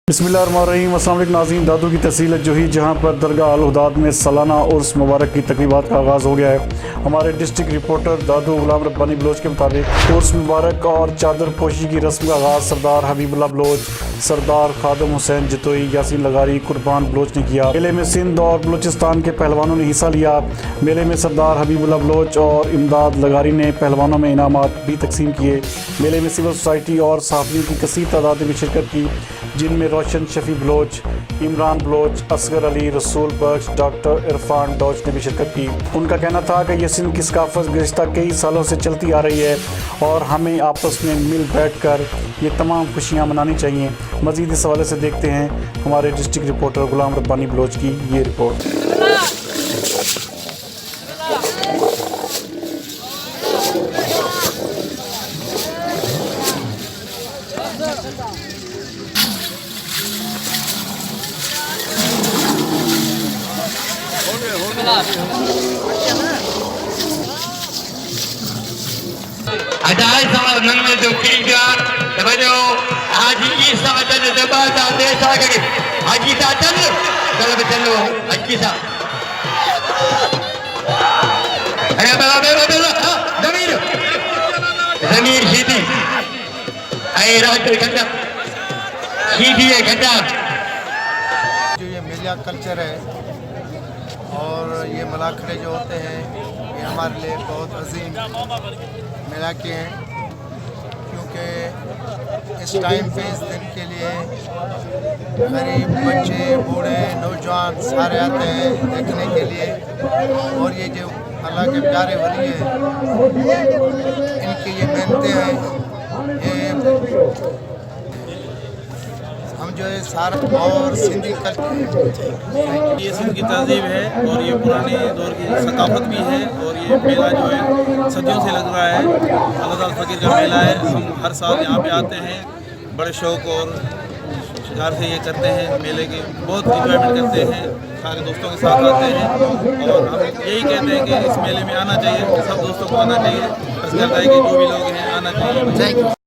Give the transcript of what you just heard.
बिस्मिल्लाहिर्रहमानिर्रहीम। अस्सलाम वालेकुम नाज़रीन। दादू की तहसील जोही जहाँ पर दरगाह अल हुदाद में सालाना उर्स मुबारक की तकरीबात का आगाज़ हो गया है। हमारे डिस्ट्रिक्ट रिपोर्टर दादू गुलाम रब्बानी बलोच के मुताबिक उर्स मुबारक और चादर पोशी की रस्म का आगाज़ सरदार हबीबुल्लाह बलोच, सरदार खादम हुसैन जतोई, यासीन लगारी, कुर्बान बलोच ने किया। मेले में सिंध और बलूचिस्तान के पहलवानों ने हिस्सा लिया। मेले में सरदार हबीबुल्लाह बलोच और इमदाद लगारी ने पहलवानों में इनामात भी तकसीम किए। मेले में सिविल सोसाइटी और सहाफ़ियों की कसीर तादाद में शिरकत की, जिनमें रोशन शफी बलोच, इमरान बलोच, असगर अली, रसूल बख्श, डॉक्टर इरफान डोच ने भी शिरकत की। उनका कहना था कि यह सिंध की सकाफत गुज़िश्ता कई सालों से चलती आ रही है और हमें आपस में मिल बैठ कर ये तमाम खुशियाँ मनानी चाहिए। मज़ीद इस हवाले से देखते हैं हमारे डिस्ट्रिक्ट रिपोर्टर गुलाम रब्बानी बलोच की ये रिपोर्ट। अदाई साहब नंगे जो किरदार तवज्जो हाजी ईसा अदन जबाता देसा के हाजी तातन चलो चलो हाजी सा अरे बाबा जमीर जमीर सीधी आई रात गंदा सीधी है गंदा। जो ये मेला कल्चर है और ये मलाखड़े जो होते हैं ये हमारे लिए बहुत अजीम मेला के हैं, क्योंकि इस टाइम पे इस दिन के लिए गरीब बच्चे बूढ़े नौजवान सारे आते हैं देखने के लिए। और ये जो अल्लाह के प्यारे वली हैं इनकी ये मेहनतें हैं, ये हम जो है सारा और सिंधी कल्चर ये सिंध की तहजीब है और ये पुराने दौर की सकाफत भी है। और ये मेला जो है सदियों से लग रहा है। अल्लाह ताला फ़कीर का मेला है। हम हर साल यहाँ पे आते हैं, बड़े शौक़ और शिकार से ये करते हैं, मेले के बहुत इंजॉयमेंट करते हैं, सारे दोस्तों के साथ आते हैं। और हम यही कहते हैं कि इस मेले में आना चाहिए, सब दोस्तों को आना चाहिए। बस कहता है कि जो भी लोग हैं आना चाहिए।